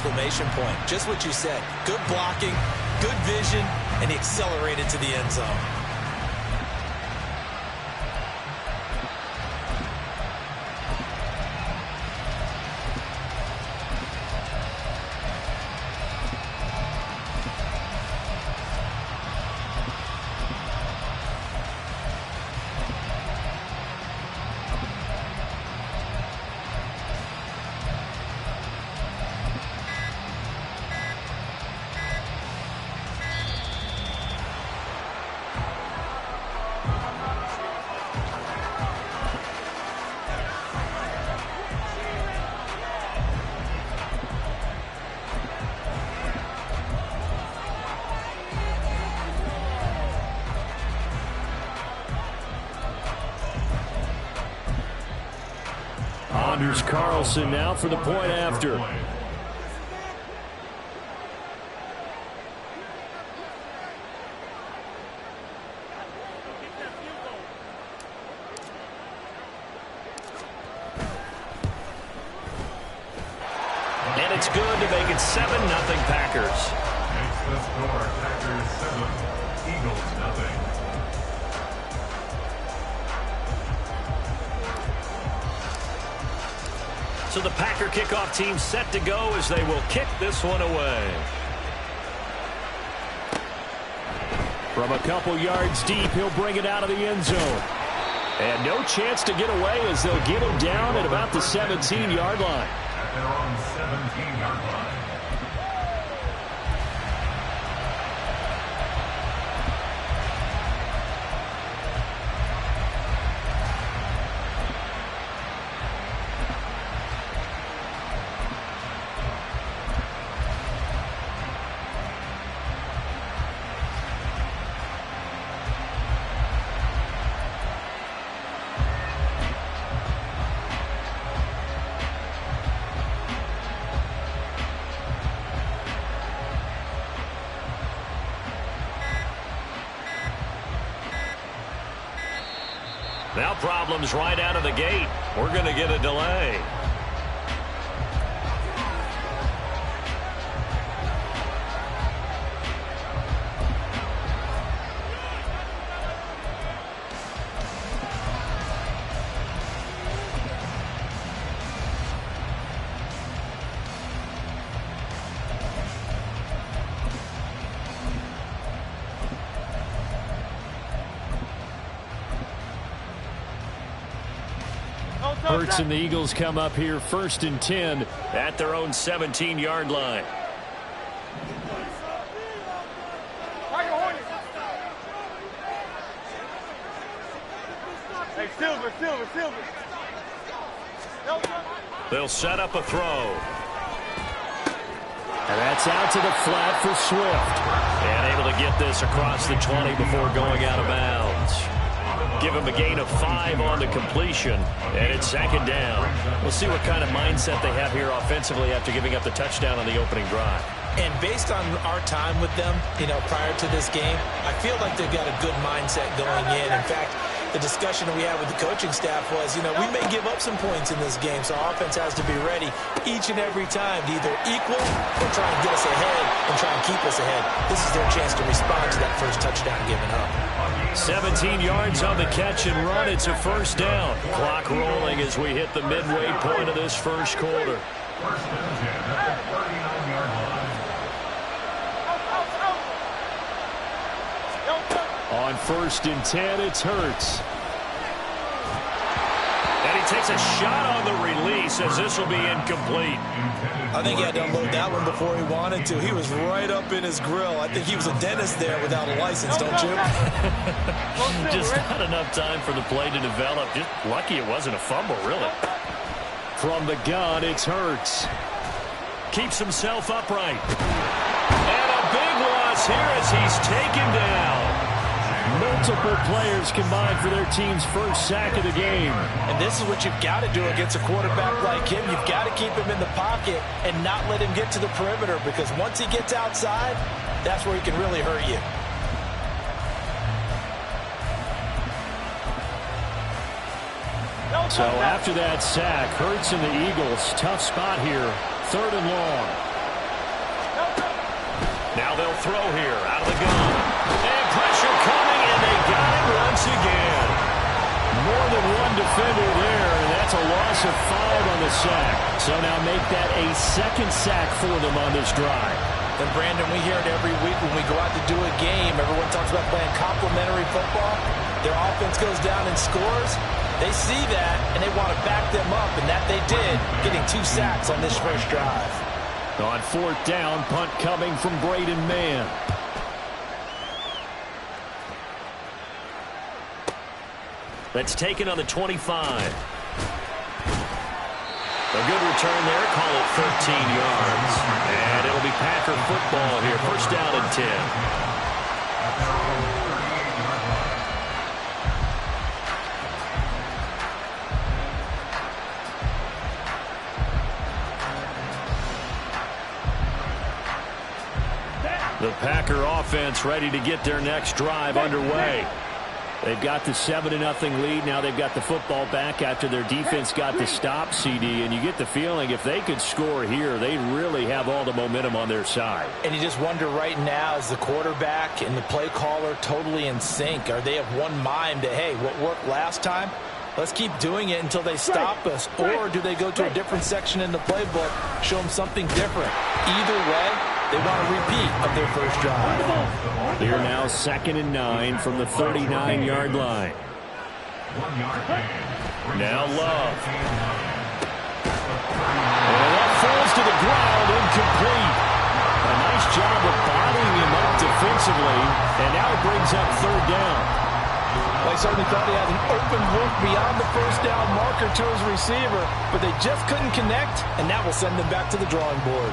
exclamation point. Just what you said. Good blocking, good vision, and he accelerated to the end zone. Here's Carlson now for the point after. And it's good to make it 7-0 Packers. Makes the score Packers 7, Eagles nothing. So the Packer kickoff team set to go as they will kick this one away. From a couple yards deep, he'll bring it out of the end zone. And no chance to get away as they'll get him down at about the 17-yard line. At their own 17-yard line. Now problems right out of the gate. We're going to get a delay. Curt and the Eagles come up here 1st and 10 at their own 17-yard line. Hey, Silver. They'll set up a throw. And that's out to the flat for Swift. And able to get this across the 20 before going out of bounds. Give him a gain of 5 on the completion, and it's 2nd down. We'll see what kind of mindset they have here offensively after giving up the touchdown on the opening drive. And based on our time with them, prior to this game, I feel like they've got a good mindset going in. In fact, the discussion that we had with the coaching staff was, we may give up some points in this game, so our offense has to be ready each and every time to either equal or try and get us ahead and try and keep us ahead. This is their chance to respond to that first touchdown given up. 17 yards on the catch and run. It's a 1st down. Clock rolling as we hit the midway point of this first quarter. 1st and 10 at the 39-yard line. On 1st and 10, it's Hurts. And he takes a shot on the release as this will be incomplete. I think he had to unload that one before he wanted to. He was right up in his grill. I think he was a dentist there without a license, don't you? Just not enough time for the play to develop. Just lucky it wasn't a fumble, really. From the gun, it's Hurts. Keeps himself upright. And a big loss here as he's taken down. Multiple players combined for their team's first sack of the game. And this is what you've got to do against a quarterback like him. You've got to keep him in the pocket and not let him get to the perimeter, because once he gets outside, that's where he can really hurt you. So after that sack, Hurts and the Eagles, tough spot here, 3rd and long. throw here out of the gun. And pressure coming, and they got it once again. More than one defender there, and that's a loss of 5 on the sack. So now make that a second sack for them on this drive. And Brandon, we hear it every week when we go out to do a game. Everyone talks about playing complementary football. Their offense goes down and scores. They see that, and they want to back them up, and that they did, getting 2 sacks on this first drive. On 4th down, punt coming from Braden Mann. That's taken on the 25. A good return there. Call it 13 yards. And it'll be Packer football here. First down and 10. The Packer offense ready to get their next drive underway. They've got the 7-0 lead. Now they've got the football back after their defense got the stop, CD. And you get the feeling if they could score here, they really have all the momentum on their side. And you just wonder right now, is the quarterback and the play caller totally in sync? Are they of one mind that, hey, what worked last time? Let's keep doing it until they stop us. Or do they go to a different section in the playbook, show them something different? Either way, they want a repeat of their first drive. They're now 2nd and 9 from the 39-yard line. Now Love. And that falls to the ground, incomplete. A nice job of bottling him up defensively, and now it brings up 3rd down. Well, I certainly thought he had an open look beyond the first down marker to his receiver, but they just couldn't connect, and that will send them back to the drawing board.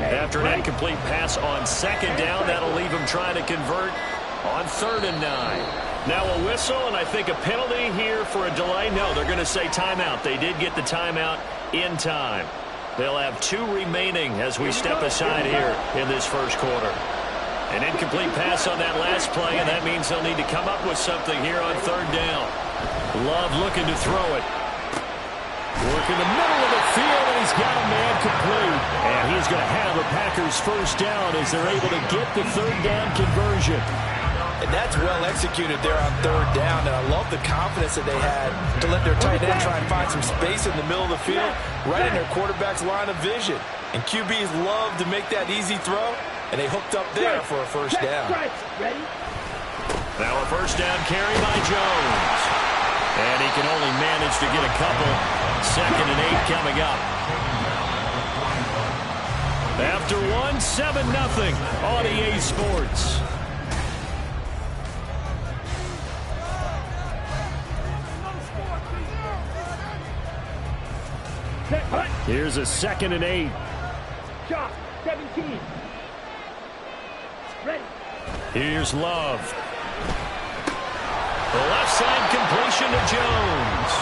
After an incomplete pass on 2nd down, that'll leave him trying to convert on 3rd and 9. Now a whistle, and I think a penalty here for a delay. No, they're going to say timeout. They did get the timeout in time. They'll have 2 remaining as we step aside here in this first quarter. An incomplete pass on that last play, and that means they'll need to come up with something here on 3rd down. Love looking to throw it. Work in the middle of the field, and he's got a man complete. And he's going to have a Packers first down as they're able to get the 3rd down conversion. And that's well executed there on 3rd down, and I love the confidence that they had to let their tight end try and find some space in the middle of the field, right in their quarterback's line of vision. And QBs love to make that easy throw, and they hooked up there for a first down. Now a first down carry by Jones. And he can only manage to get a couple. 2nd and 8 coming up. After 7-0 on EA Sports. Here's a 2nd and 8. Shot, 17. Ready. Here's Love. The left side completion to Jones.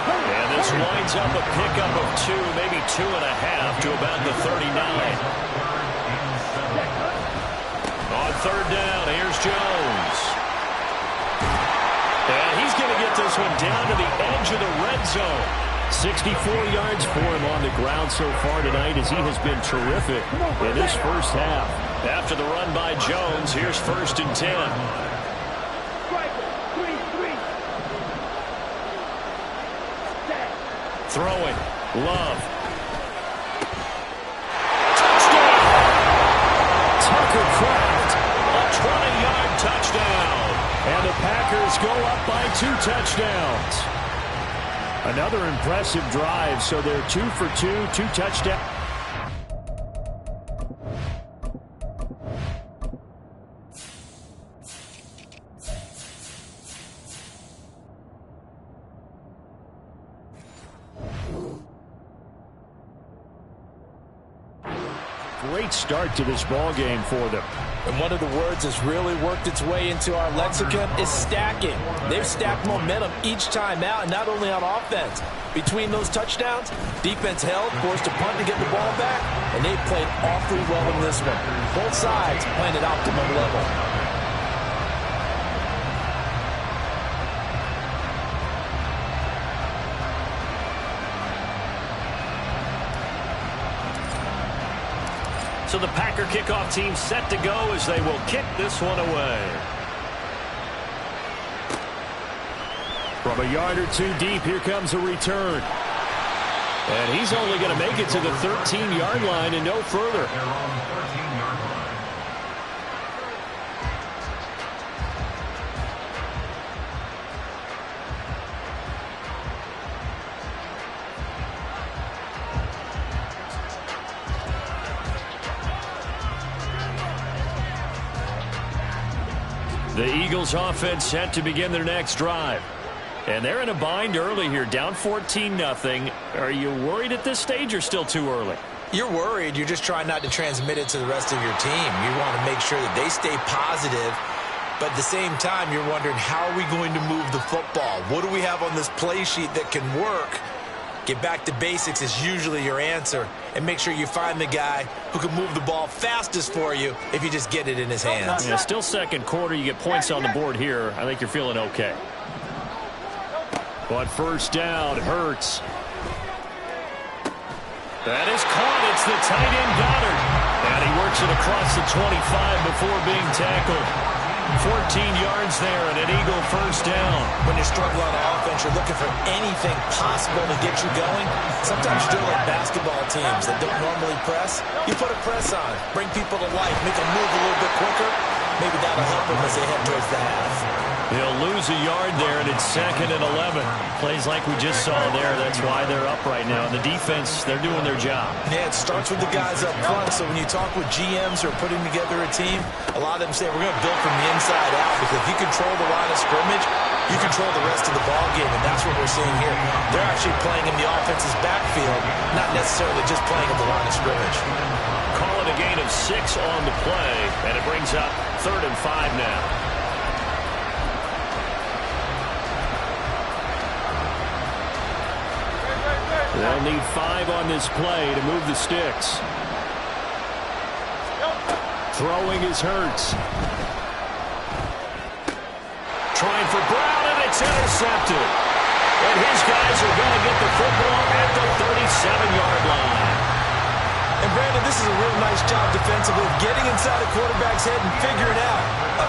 And this winds up a pickup of 2, maybe 2.5 to about the 39. On 3rd down, here's Jones. And he's going to get this one down to the edge of the red zone. 64 yards for him on the ground so far tonight as he has been terrific in this first half. After the run by Jones, here's 1st and 10. Throwing. Love. Touchdown! Tucker Kraft. A 20-yard touchdown. And the Packers go up by 2 touchdowns. Another impressive drive, so they're 2 for 2, 2 touchdowns. Great start to this ball game for them. And one of the words that's really worked its way into our lexicon is stacking. They've stacked momentum each time out, and not only on offense. Between those touchdowns, defense held, forced a punt to get the ball back, and they played awfully well in this one. Both sides playing at optimum level. So the Packer kickoff team set to go as they will kick this one away. From a yard or two deep, here comes a return. And he's only going to make it to the 13-yard line and no further. They're on the 13-yard line. The Eagles offense set to begin their next drive. And they're in a bind early here, down 14-0. Are you worried at this stage or still too early? You're worried. You're just trying not to transmit it to the rest of your team. You want to make sure that they stay positive. But at the same time, you're wondering, how are we going to move the football? What do we have on this play sheet that can work? Get back to basics is usually your answer. And make sure you find the guy who can move the ball fastest for you if you just get it in his hands. Yeah, still second quarter. You get points on the board here. I think you're feeling okay. But first down, Hurts. That is caught. It's the tight end Goddard. And he works it across the 25 before being tackled. 14 yards there and an Eagle first down. When you struggle on offense, you're looking for anything possible to get you going. Sometimes you're like basketball teams that don't normally press. You put a press on, bring people to life, make them move a little bit quicker. Maybe that'll help them as they head towards the half. He'll lose a yard there, and it's 2nd and 11. Plays like we just saw there. That's why they're up right now. The defense, they're doing their job. Yeah, it starts with the guys up front. So when you talk with GMs who are putting together a team, a lot of them say, we're going to build from the inside out, because if you control the line of scrimmage, you control the rest of the ball game, and that's what we're seeing here. They're actually playing in the offense's backfield, not necessarily just playing at the line of scrimmage. Call it a gain of 6 on the play, and it brings up 3rd and 5 now. They'll need 5 on this play to move the sticks. Throwing is Hurts. Trying for Brown, and it's intercepted. And his guys are going to get the football at the 37-yard line. And Brandon, this is a real nice job defensively of getting inside a quarterback's head and figuring out,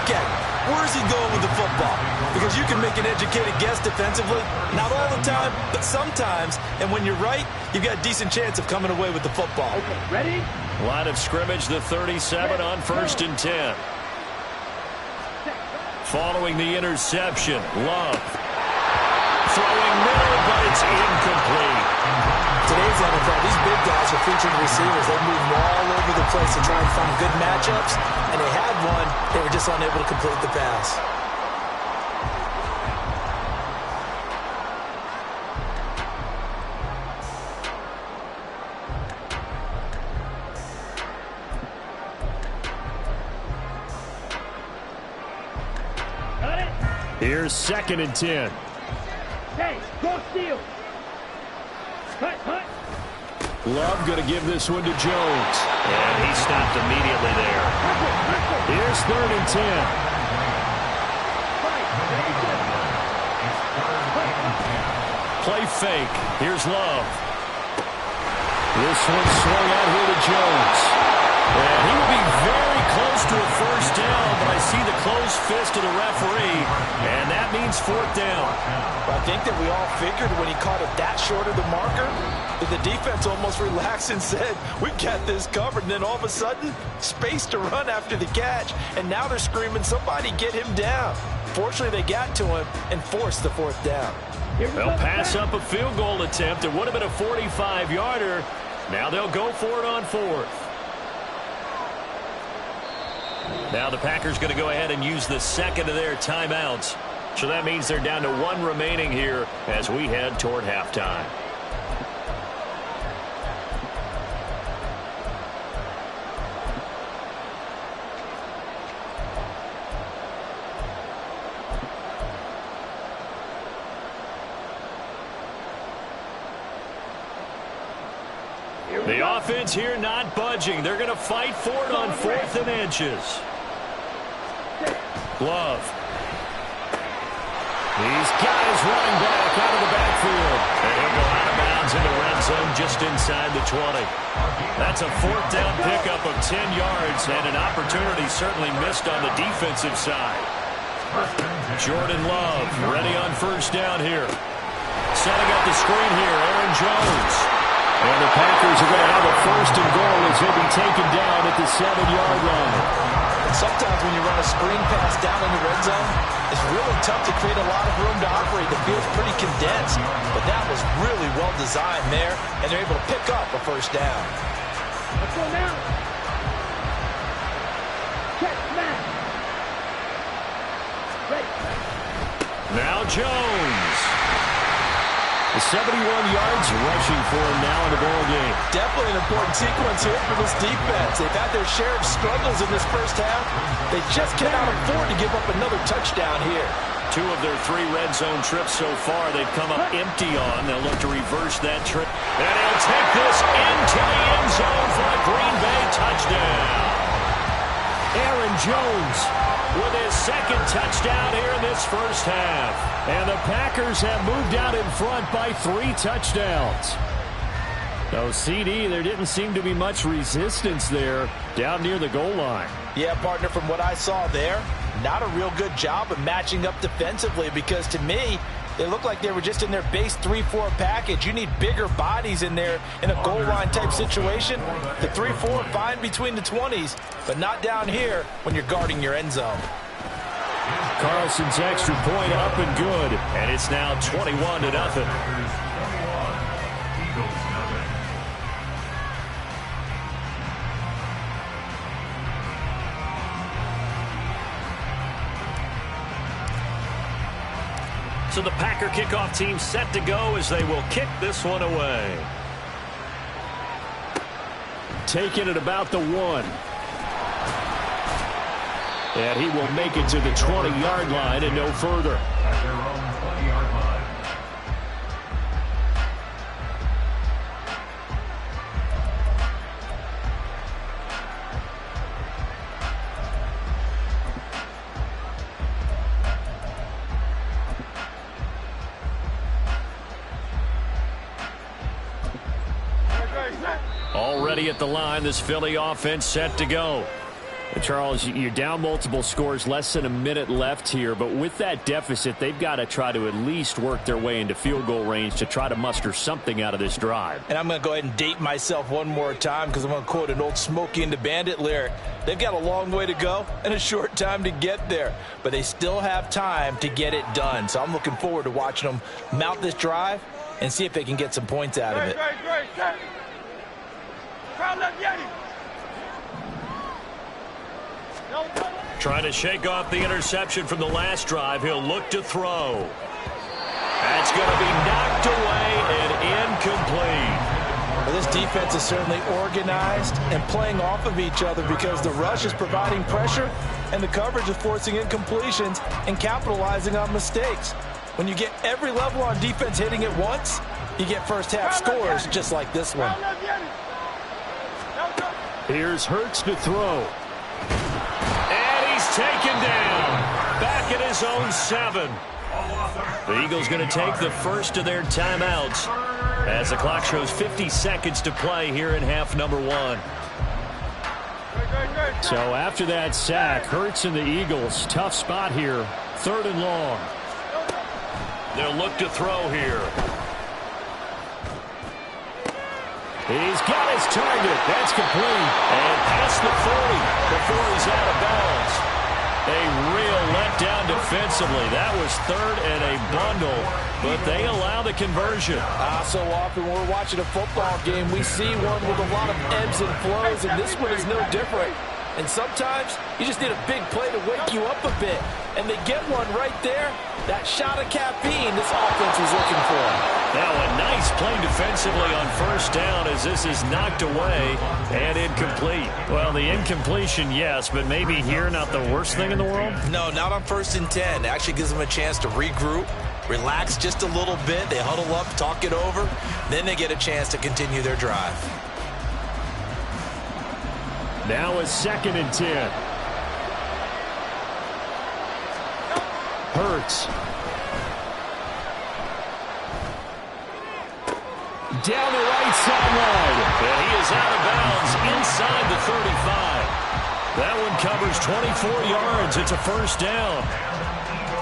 okay, where's he going with the football? Because you can make an educated guess defensively, not all the time, but sometimes. And when you're right, you've got a decent chance of coming away with the football. Okay, ready? Line of scrimmage, the 37 on 1st and 10. Following the interception, Love. Throwing middle, but it's incomplete. Today's NFL, these big guys are featured receivers. They move all over the place to try and find good matchups. And they had one. They were just unable to complete the pass. Got it? Here's 2nd and 10. Hey, go steal. Cut. Love going to give this one to Jones. And he stopped immediately there. Here's 3rd and 10. Play fake. Here's Love. This one swung out here to Jones. And he will be very close to a first down, but I see the closed fist of the referee, and that means 4th down. I think that we all figured when he caught it that short of the marker, that the defense almost relaxed and said, we got this covered. And then all of a sudden, space to run after the catch. And now they're screaming, somebody get him down. Fortunately, they got to him and forced the 4th down. They'll pass up a field goal attempt. It would have been a 45-yarder. Now they'll go for it on 4th. Now the Packers going to go ahead and use the 2nd of their timeouts. So that means they're down to 1 remaining here as we head toward halftime. The offense here not budging. They're going to fight for it on 4th and inches. Glove. He's got his running back out of the backfield. And he'll go out of bounds in the red zone just inside the 20. That's a 4th down pickup of 10 yards and an opportunity certainly missed on the defensive side. Jordan Love ready on 1st down here. Setting up the screen here, Aaron Jones. And the Packers are going to have a 1st and goal as he'll be taken down at the 7-yard line. Sometimes when you run a screen pass down in the red zone, it's really tough to create a lot of room to operate. The field's pretty condensed, but that was really well designed there, and they're able to pick up a 1st down. Let's go now. Check, smash. Ready. Now Jones. The 71 yards rushing for him now in the ball game. Definitely an important sequence here for this defense. They've had their share of struggles in this 1st half. They just cannot afford to give up another touchdown here. 2 of their 3 red zone trips so far they've come up empty on. They'll look to reverse that trip. And he'll take this into the end zone for a Green Bay touchdown. Aaron Jones with his 2nd touchdown here in this 1st half. And the Packers have moved out in front by 3 touchdowns. No, CD, there didn't seem to be much resistance there down near the goal line. Yeah, partner, from what I saw there, not a real good job of matching up defensively because to me, they looked like they were just in their base 3-4 package. You need bigger bodies in there in a goal line type situation. The 3-4 fine between the 20s, but not down here when you're guarding your end zone. Carlson's extra point up and good, and it's now 21-0. So the Packer kickoff team set to go as they will kick this one away. Taking it about the 1. And he will make it to the 20-yard line and no further. At their own 20-yard line. Already at the line, this Philly offense set to go. Charles, you're down multiple scores, less than a minute left here, but with that deficit, they've got to try to at least work their way into field goal range to try to muster something out of this drive. And I'm going to go ahead and date myself one more time because I'm going to quote an old Smokey and the Bandit lyric. They've got a long way to go and a short time to get there, but they still have time to get it done. So I'm looking forward to watching them mount this drive and see if they can get some points out of it. Trying to shake off the interception from the last drive. He'll look to throw. That's going to be knocked away and incomplete. Well, this defense is certainly organized and playing off of each other because the rush is providing pressure and the coverage is forcing incompletions and capitalizing on mistakes. When you get every level on defense hitting at once, you get first half scores just like this one. Here's Hurts to throw. And he's taken down. Back at his own 7. The Eagles going to take the first of their timeouts as the clock shows 50 seconds to play here in half number 1. So after that sack, Hurts and the Eagles, tough spot here. 3rd and long. They'll look to throw here. He's got his target. That's complete. And past the 40 before he's out of bounds. A real letdown defensively. That was 3rd and a bundle, but they allow the conversion. So often when we're watching a football game, we see one with a lot of ebbs and flows, and this one is no different. And sometimes you just need a big play to wake you up a bit. And they get one right there. That shot of caffeine this offense was looking for. Now a nice play defensively on 1st down as this is knocked away and incomplete. Well, the incompletion, yes, but maybe here not the worst thing in the world? No, not on 1st and 10. It actually gives them a chance to regroup, relax just a little bit. They huddle up, talk it over. Then they get a chance to continue their drive. Now a 2nd and 10. Hurts. Down the right sideline. And he is out of bounds inside the 35. That one covers 24 yards. It's a first down.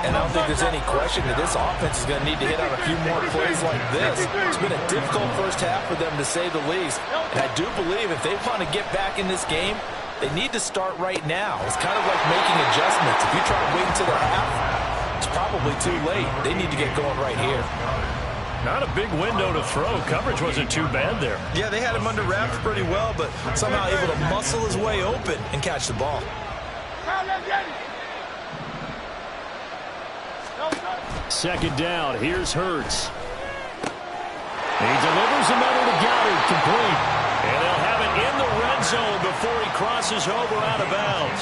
And I don't think there's any question that this offense is going to need to hit on a few more plays like this. It's been a difficult first half for them, to say the least. And I do believe if they want to get back in this game, they need to start right now. It's kind of like making adjustments. If you try to wait until the half, it's probably too late. They need to get going right here. Not a big window to throw. Coverage wasn't too bad there. Yeah, they had him under wraps pretty well, but somehow able to muscle his way open and catch the ball. 2nd down. Here's Hurts. He delivers another to Goddard, complete. And they'll have it in the red zone before he crosses over out of bounds.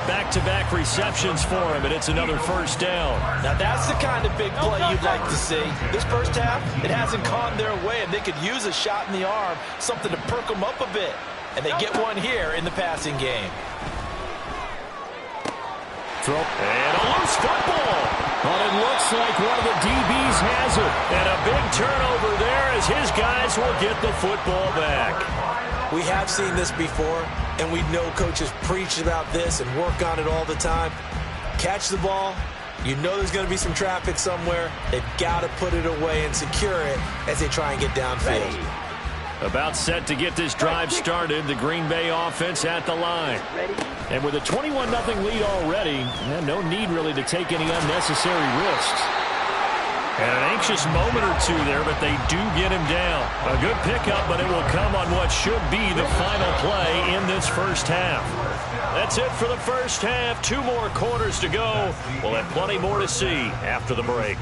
Back-to-back receptions for him, and it's another first down. Now that's the kind of big play you'd like to see. This first half, it hasn't gone their way, and they could use a shot in the arm, something to perk them up a bit. And they get one here in the passing game. Throw. And a loose football. But it looks like one of the DBs has it. And a big turnover there as his guys will get the football back. We have seen this before, and we know coaches preach about this and work on it all the time. Catch the ball. You know there's going to be some traffic somewhere. They've got to put it away and secure it as they try and get downfield. About set to get this drive started, the Green Bay offense at the line. And with a 21-0 lead already, no need really to take any unnecessary risks. And an anxious moment or two there, but they do get him down. A good pickup, but it will come on what should be the final play in this first half. That's it for the first half. 2 more quarters to go. We'll have plenty more to see after the break.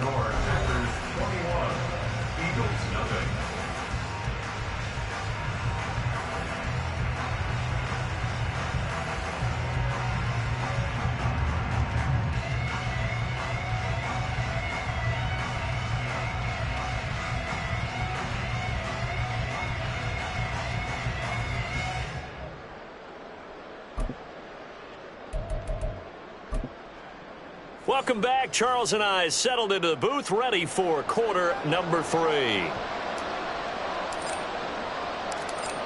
Welcome back. Charles and I settled into the booth, ready for quarter number 3.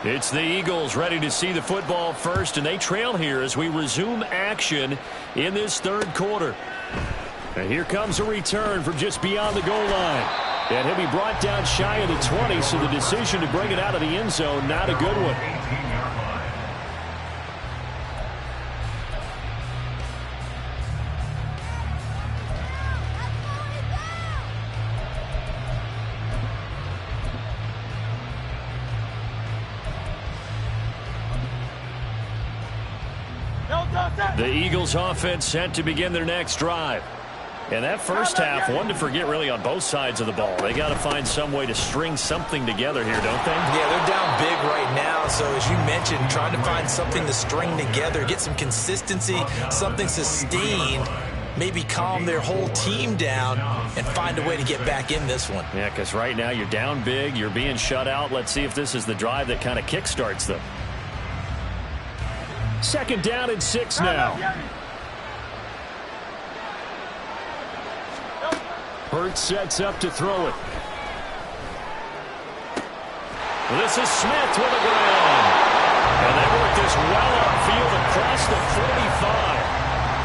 It's the Eagles ready to see the football first, and they trail here as we resume action in this 3rd quarter. And here comes a return from just beyond the goal line. And he'll be brought down shy of the 20, so the decision to bring it out of the end zone, not a good one. The Eagles offense set to begin their next drive. And that first half, one to forget really on both sides of the ball. They got to find some way to string something together here, don't they? Yeah, they're down big right now. So as you mentioned, trying to find something to string together, get some consistency, something sustained, maybe calm their whole team down and find a way to get back in this one. Yeah, because right now you're down big, you're being shut out. Let's see if this is the drive that kind of kickstarts them. 2nd down and 6 now. Hurts sets up to throw it. This is Smith with a ground. And they work this well upfield across the 45.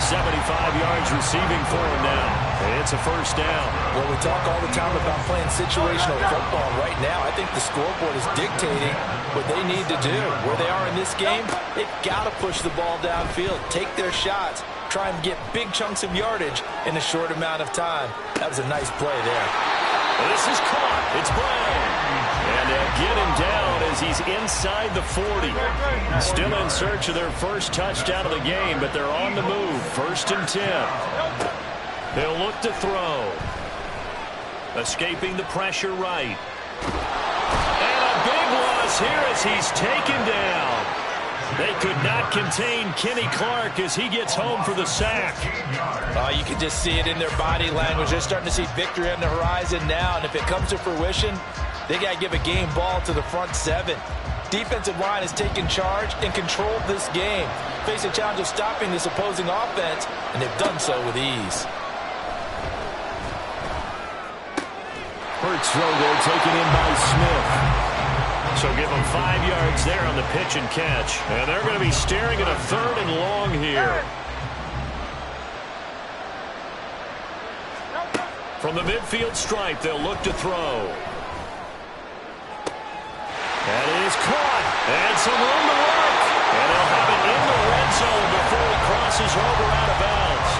75 yards receiving for him now. It's a first down. Well, we talk all the time about playing situational football. Right now, I think the scoreboard is dictating what they need to do. Where they are in this game, they've got to push the ball downfield, take their shots, try and get big chunks of yardage in a short amount of time. That was a nice play there. This is caught. It's Brown. And they'll get him down as he's inside the 40. Still in search of their first touchdown of the game, but they're on the move. 1st and 10. They'll look to throw. Escaping the pressure right. And a big loss here as he's taken down. They could not contain Kenny Clark as he gets home for the sack. You can just see it in their body language. They're starting to see victory on the horizon now, and if it comes to fruition, they got to give a game ball to the front 7. defensive line has taken charge and controlled this game. Face a challenge of stopping this opposing offense, and they've done so with ease. Curt's throw there taken in by Smith. So give them 5 yards there on the pitch and catch. And they're going to be staring at a 3rd and long here. From the midfield stripe, they'll look to throw. That is caught. And some room to work. And they'll have it in the red zone before it crosses over out of bounds.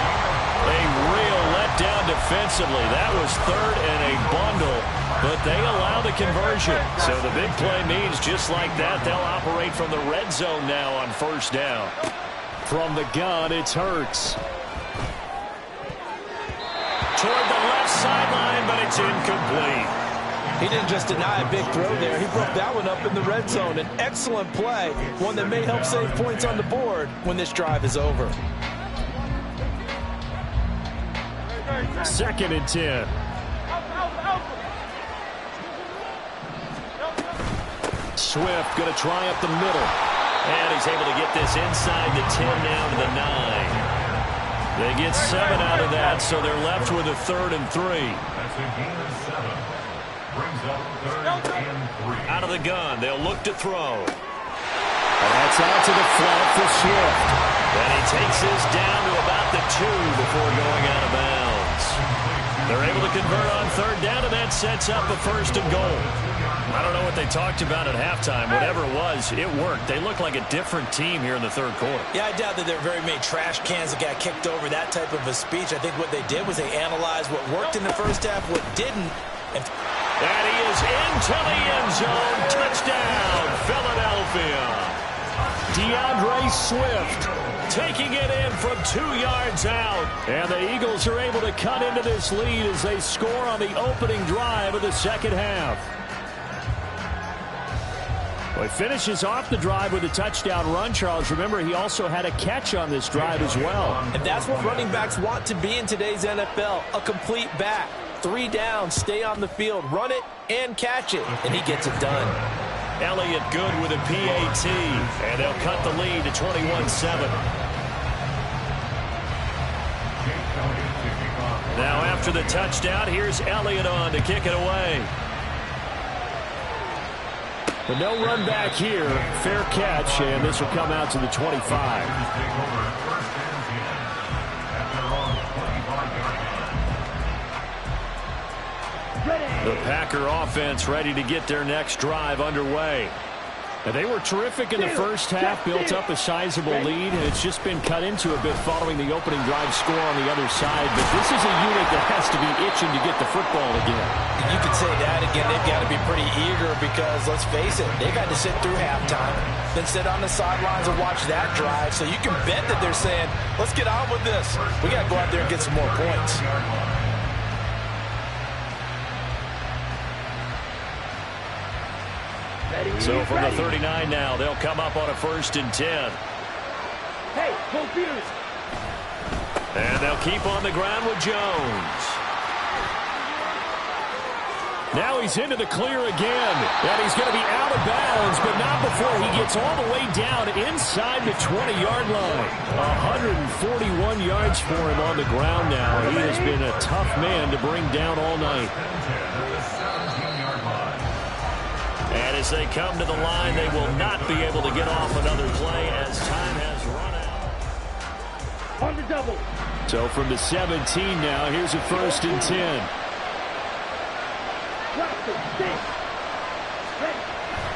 A real letdown defensively. That was 3rd and a bundle, but they allow the conversion. So the big play means just like that, they'll operate from the red zone now on 1st down. From the gun, it's Hurts. Toward the left sideline, but it's incomplete. He didn't just deny a big throw there. He broke that one up in the red zone. An excellent play, one that may help save points on the board when this drive is over. 2nd and 10. Swift going to try up the middle. And he's able to get this inside the 10 down to the 9. They get 7 out of that, so they're left with a 3rd and 3. That's a gain of 7. Brings up 3rd and 3. Out of the gun, they'll look to throw. And that's out to the flat for Swift. And he takes this down to about the 2 before going out of bounds. They're able to convert on 3rd down, and that sets up a 1st and goal. I don't know what they talked about at halftime. Whatever it was, it worked. They look like a different team here in the 3rd quarter. Yeah, I doubt that there are very many trash cans that got kicked over, that type of a speech. I think what they did was they analyzed what worked in the 1st half, what didn't. And he is into the end zone. Touchdown, Philadelphia. DeAndre Swift taking it in from 2 yards out. And the Eagles are able to cut into this lead as they score on the opening drive of the 2nd half. Well, he finishes off the drive with a touchdown run, Charles. Remember, he also had a catch on this drive as well. And that's what running backs want to be in today's NFL, a complete back. 3 down, stay on the field, run it, and catch it. And he gets it done. Elliott good with a PAT. And they'll cut the lead to 21-7. Now after the touchdown, here's Elliott on to kick it away. But no run back here. Fair catch, and this will come out to the 25. The Packer offense ready to get their next drive underway. And they were terrific in the 1st half, built up a sizable lead, and it's just been cut into a bit following the opening drive score on the other side. But this is a unit that has to be itching to get the football again. You could say that again. They've got to be pretty eager because, let's face it, they've had to sit through halftime, then sit on the sidelines and watch that drive. So you can bet that they're saying, let's get on with this. We got to go out there and get some more points. So from the 39 now, they'll come up on a 1st and 10. Hey, confused. And they'll keep on the ground with Jones. Now he's into the clear again. And he's going to be out of bounds, but not before he gets all the way down inside the 20-yard line. 141 yards for him on the ground now. He has been a tough man to bring down all night. And as they come to the line, they will not be able to get off another play as time has run out. On the double. So from the 17 now, here's a 1st and 10.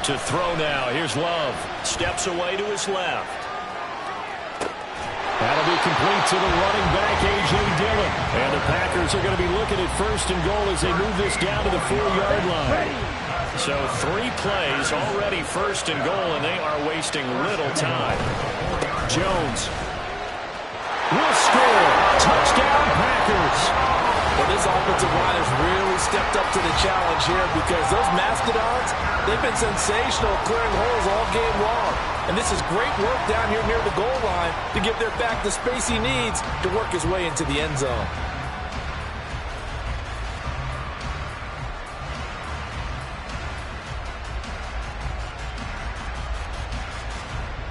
To throw now, here's Love. Steps away to his left. That'll be complete to the running back, A.J. Dillon. And the Packers are going to be looking at 1st and goal as they move this down to the 4-yard line. So 3 plays already 1st and goal, and they are wasting little time. Jones will score. Touchdown, Packers. Well, this offensive line has really stepped up to the challenge here because those Mastodons, they've been sensational clearing holes all game long. And this is great work down here near the goal line to give their back the space he needs to work his way into the end zone.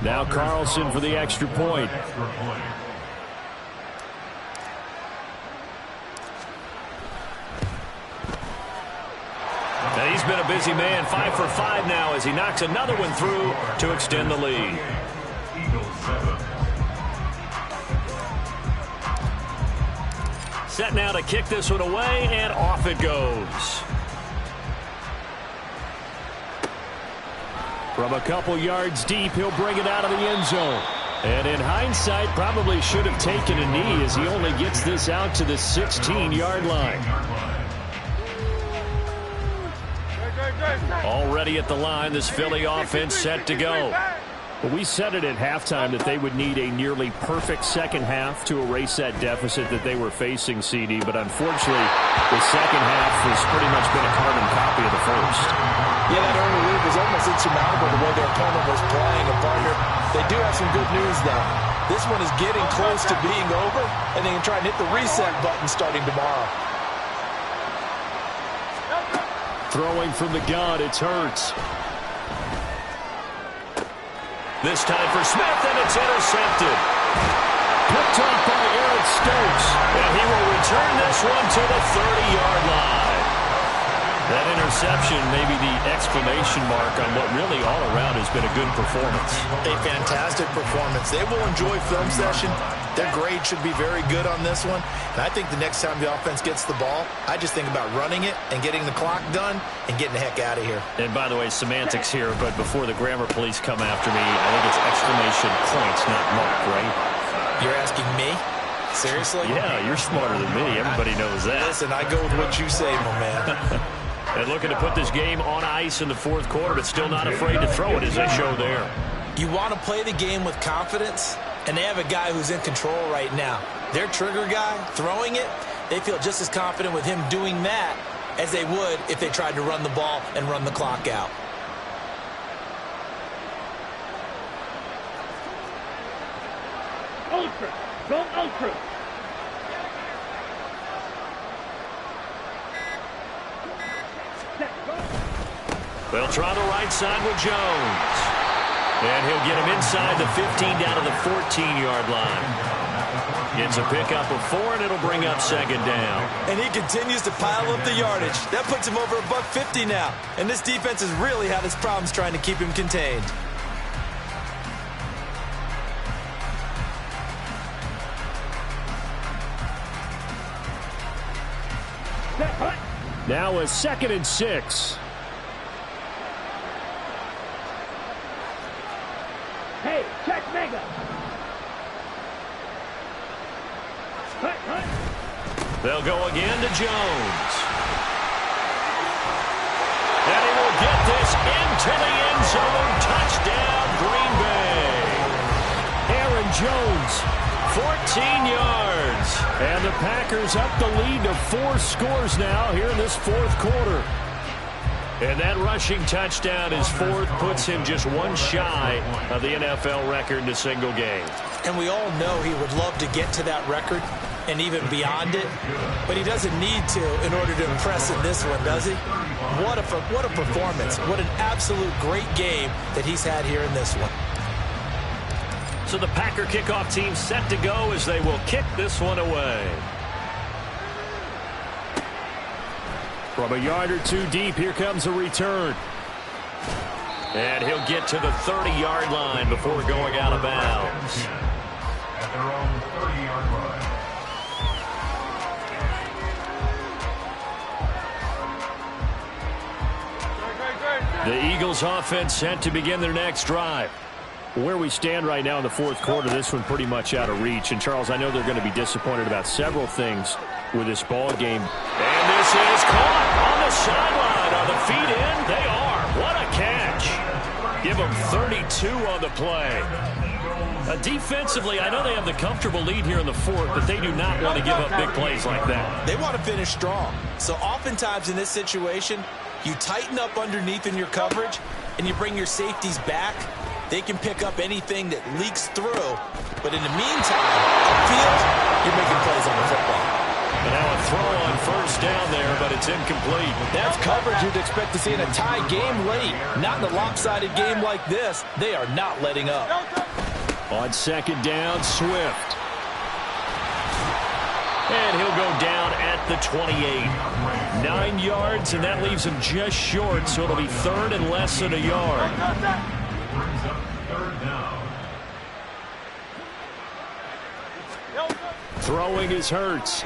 Now Carlson for the extra point. Now he's been a busy man, 5 for 5 now as he knocks another one through to extend the lead. Set now to kick this one away, and off it goes. From a couple yards deep, he'll bring it out of the end zone. And in hindsight, probably should have taken a knee as he only gets this out to the 16-yard line. Already at the line, this Philly offense set to go. Well, we said it at halftime that they would need a nearly perfect second half to erase that deficit that they were facing, CD. But unfortunately, the second half has pretty much been a carbon copy of the first. Yeah, that early lead was almost insurmountable the way their opponent was playing. And partner, they do have some good news, though. This one is getting close to being over, and they can try and hit the reset button starting tomorrow. Throwing from the gun, it's Hurts. This time for Smith, and it's intercepted. Picked off by Eric Stokes. And he will return this one to the 30-yard line. That interception may be the exclamation mark on what really all around has been a good performance. A fantastic performance. They will enjoy film session. Their grade should be very good on this one. And I think the next time the offense gets the ball, I just think about running it and getting the clock done and getting the heck out of here. And by the way, semantics here, but before the grammar police come after me, I think it's exclamation points, not mark, right? You're asking me? Seriously? Yeah, you're smarter than me. Everybody knows that. Listen, I go with what you say, my man. And looking to put this game on ice in the fourth quarter, but still not afraid to throw it as they show there. You want to play the game with confidence, and they have a guy who's in control right now. Their trigger guy, throwing it, they feel just as confident with him doing that as they would if they tried to run the ball and run the clock out. Ultra! Go Ultra! They'll try the right side with Jones. And he'll get him inside the 15 down to the 14-yard line. Gets a pickup of 4, and it'll bring up second down. And he continues to pile up the yardage. That puts him over $150 now. And this defense has really had its problems trying to keep him contained. Now a 2nd and 6. Hey, check Mega! Hut! They'll go again to Jones. And he will get this into the end zone. Touchdown, Green Bay. Aaron Jones, 14 yards. and the Packers up the lead to 4 scores now here in this fourth quarter. And that rushing touchdown, his 4th, puts him just 1 shy of the NFL record in a single game. And we all know he would love to get to that record and even beyond it, but he doesn't need to in order to impress in this one, does he? What a performance. What an absolute great game that he's had here in this one. So the Packer kickoff team set to go as they will kick this one away. From a yard or 2 deep, here comes a return. And he'll get to the 30-yard line before going out of bounds. At their own 30-yard line. The Eagles offense set to begin their next drive. Where we stand right now in the fourth quarter, this one pretty much out of reach. And, Charles, I know they're going to be disappointed about several things with this ball game. And this is caught on the sideline. Are the feet in? They are. What a catch. Give them 32 on the play. Defensively, I know they have the comfortable lead here in the fourth, but they do not want to give up big plays like that. They want to finish strong. So oftentimes in this situation, you tighten up underneath in your coverage and you bring your safeties back. They can pick up anything that leaks through. But in the meantime, upfield, you're making plays on the football. And now a throw on first down there, but it's incomplete. That's coverage you'd expect to see in a tie game late. Not in a lopsided game like this. They are not letting up. On second down, Swift. And he'll go down at the 28. 9 yards, and that leaves him just short, so it'll be third and less than a yard. Brings up third down. Throwing is Hurts.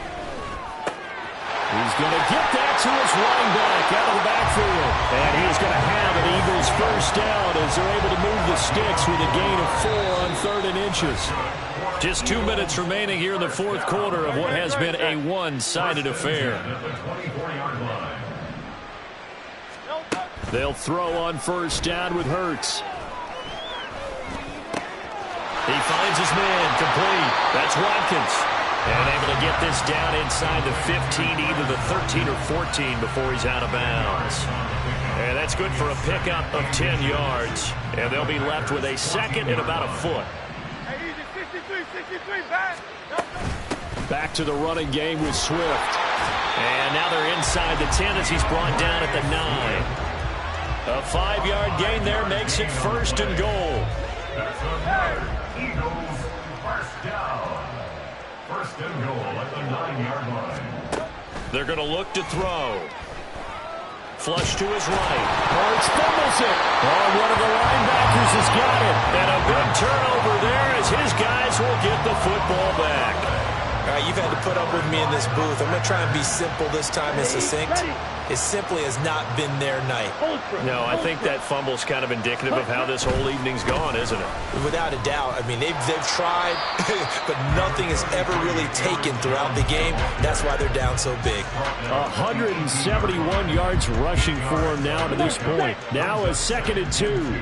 He's going to get that to his running back out of the backfield. And he's going to have an Eagles first down as they're able to move the sticks with a gain of 4 on 3rd and inches. Just 2 minutes remaining here in the fourth quarter of what has been a one-sided affair. They'll throw on first down with Hurts. He finds his man, complete. That's Watkins. And able to get this down inside the 15, either the 13 or 14 before he's out of bounds. And that's good for a pickup of 10 yards. And they'll be left with a second and about a foot. Back to the running game with Swift. And now they're inside the 10 as he's brought down at the 9. A 5-yard gain there makes it first and goal. Eagles first down. First and goal at the 9-yard line. They're going to look to throw. Flush to his right. Hurts fumbles it. Oh, one of the linebackers has got it. And a big turnover there as his guys will get the football back. All right, you've had to put up with me in this booth. I'm going to try and be simple this time and succinct. It simply has not been their night. No, I think that fumble's kind of indicative of how this whole evening's gone, isn't it? Without a doubt. I mean, they've tried, but nothing has ever really taken throughout the game. That's why they're down so big. 171 yards rushing for him now to this point. Now a 2nd and 2.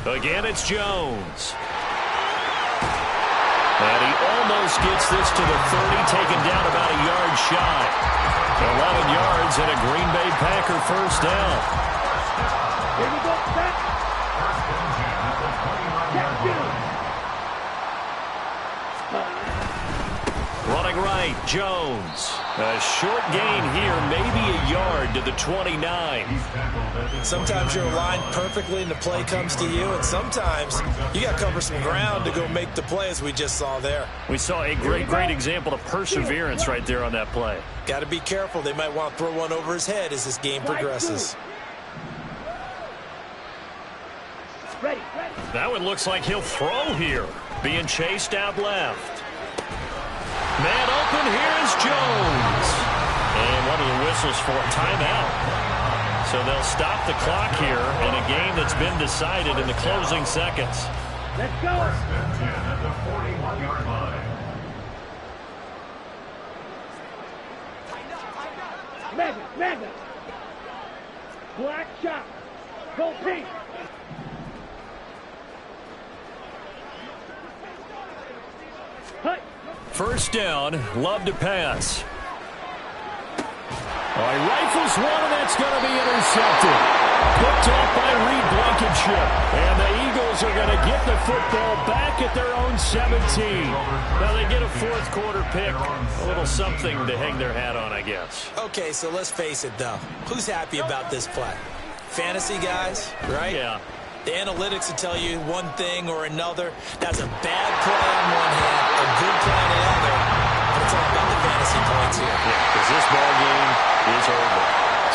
Again, it's Jones. And he almost gets this to the 30, taken down about a yard shy. 11 yards and a Green Bay Packer first down. Here we go, set. Running right, Jones. A short gain here, maybe a yard to the 29. Sometimes you're aligned perfectly and the play comes to you, and sometimes you got to cover some ground to go make the play, as we just saw there. We saw a great example of perseverance right there on that play. Got to be careful. They might want to throw one over his head as this game progresses. Ready. That one looks like he'll throw here. Being chased out left. Man open, here's Jones. And one of the whistles for a timeout. So they'll stop the clock here in a game that's been decided in the closing seconds. Let's go. First and 10 at the 41-yard line. Mega. Black shot. Go pink. Hut. First down, love to pass. All right, rifles one, and that's going to be intercepted. Picked off by Reed Blankenship. And the Eagles are going to get the football back at their own 17. Now they get a fourth quarter pick. A little something to hang their hat on, I guess. Okay, so let's face it, though. Who's happy about this play? Fantasy guys, right? Yeah. The analytics will tell you one thing or another. That's a bad play on one hand, a good play on the other. But it's all about the fantasy points here. Yeah, because this ball game is over.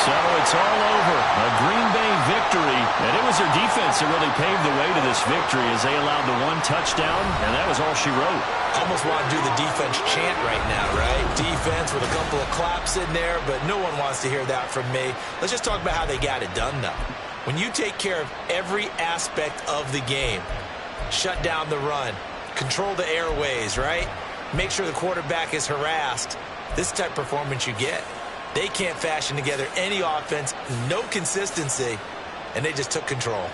So it's all over. A Green Bay victory. And it was their defense that really paved the way to this victory as they allowed the one touchdown, and that was all she wrote. Almost want to do the defense chant right now, right? Defense with a couple of claps in there, but no one wants to hear that from me. Let's just talk about how they got it done, though. When you take care of every aspect of the game, shut down the run, control the airways, right? Make sure the quarterback is harassed. This type of performance you get. They can't fashion together any offense, no consistency, and they just took control.